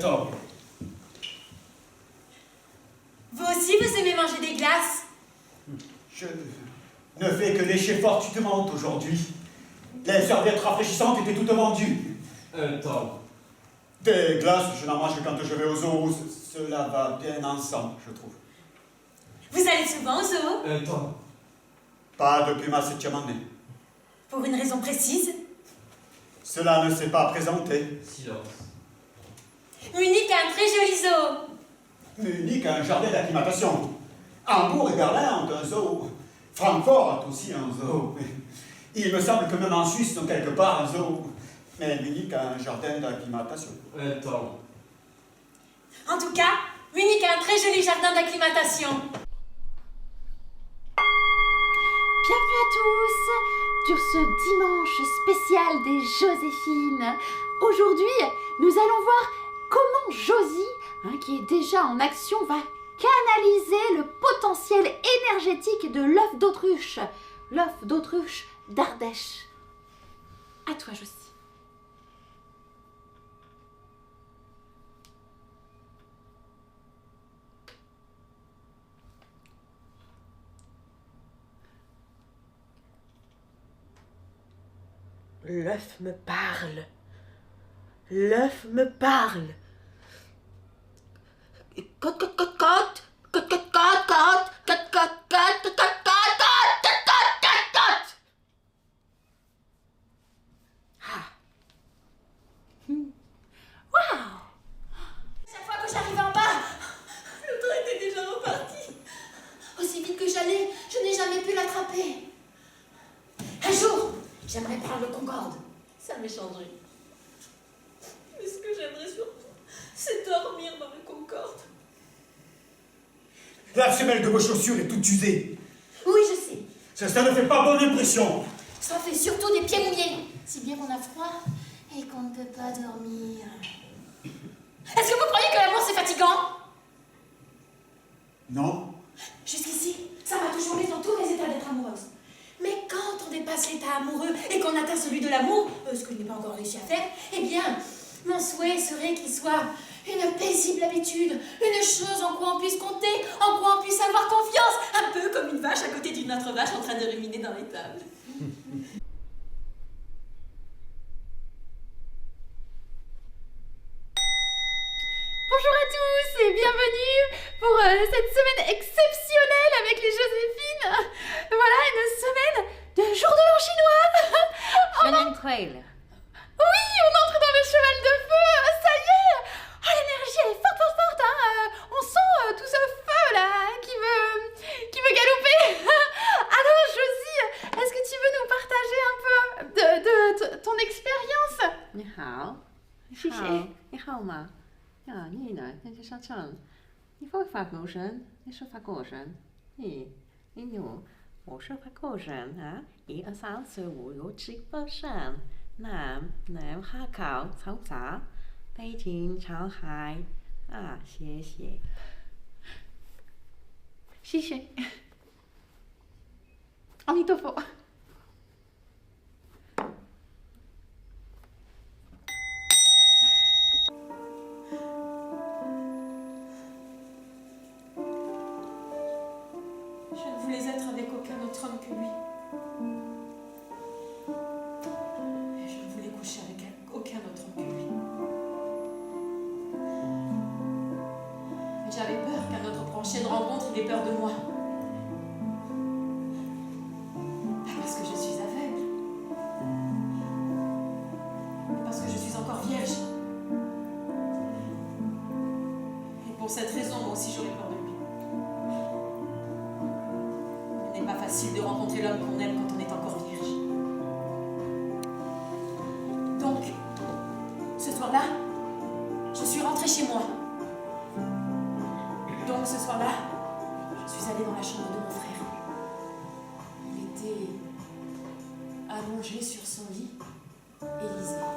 Tom. Vous aussi, vous aimez manger des glaces? Je ne fais que lécher fortuitement aujourd'hui. Les serviettes rafraîchissantes étaient toutes vendues. Tom. Des glaces, je n'en mange que quand je vais au zoo. Cela va bien ensemble, je trouve. Vous allez souvent au zoo? Tom. Pas depuis ma 7e année. Pour une raison précise? Cela ne s'est pas présenté. Silence. Munich a un très joli zoo. Munich a un jardin d'acclimatation. Hambourg et Berlin ont un zoo. Francfort a aussi un zoo. Il me semble que même en Suisse, ils ont quelque part un zoo. Mais Munich a un jardin d'acclimatation. Tom. En tout cas, Munich a un très joli jardin d'acclimatation. Bienvenue à tous sur ce dimanche spécial des Joséphines. Aujourd'hui, nous allons voir comment Josie, qui est déjà en action, va canaliser le potentiel énergétique de l'œuf d'autruche. L'œuf d'autruche d'Ardèche. À toi, Josie. L'œuf me parle. L'œuf me parle. Cote, cote, cote, cote. Cote, cote, cote, cote. Cote, cote, cote, cote, cote, cote, cote, cote, cote. Ah. Waouh! Chaque fois que j'arrivais en bas, le train était déjà reparti. Aussi vite que j'allais, je n'ai jamais pu l'attraper. Un jour, j'aimerais prendre le Concorde. Ça m'échangerait. Mais ce que j'aimerais surtout, c'est dormir dans le Concorde. La semelle de vos chaussures est toute usée. Oui, je sais. Ça ne fait pas bonne impression. Ça fait surtout des pieds mouillés. Si bien qu'on a froid et qu'on ne peut pas dormir. Est-ce que vous croyez que l'amour c'est fatigant? Non. Jusqu'ici, ça m'a toujours mis dans tous mes états d'être amoureuse. Mais quand on dépasse l'état amoureux et qu'on atteint celui de l'amour, ce que je n'ai pas encore réussi à faire, eh bien, mon souhait serait qu'il soit une paisible habitude, une chose en quoi on puisse compter, en quoi on puisse avoir confiance, un peu comme une vache à côté d'une autre vache en train de ruminer dans l'étable. Bonjour à tous et bienvenue pour cette semaine exceptionnelle avec les Joséphines. Voilà, une semaine de jour de l'an chinois. Shannon Trail. Oui, on entre dans le cheval de feu, ça y est. Oh, l'énergie, elle est forte, forte, forte. On sent tout ce feu là qui veut galoper. Alors, Josie, est-ce que tu veux nous partager un peu de ton expérience? 你好，谢谢。你好吗？呀，你呢？那就上场。你会法国人？你是法国人？你有，我是法国人啊。1、2、3、4、5、6、7、8、南哈考、长沙、北京、上海啊，谢谢。谢谢。阿弥陀佛。Je ne voulais être avec aucun autre homme que lui. Et je ne voulais coucher avec aucun autre homme que lui. Mais j'avais peur qu'à notre prochaine rencontre, il ait peur de moi. Pas parce que je suis aveugle. Mais parce que je suis encore vierge. Et pour cette raison, moi aussi, j'aurais peur de lui. Il n'est pas facile de rencontrer l'homme qu'on aime quand on est encore vierge. Donc, ce soir-là, je suis rentrée chez moi. Donc, ce soir-là, je suis allée dans la chambre de mon frère. Il était allongé sur son lit et lisait.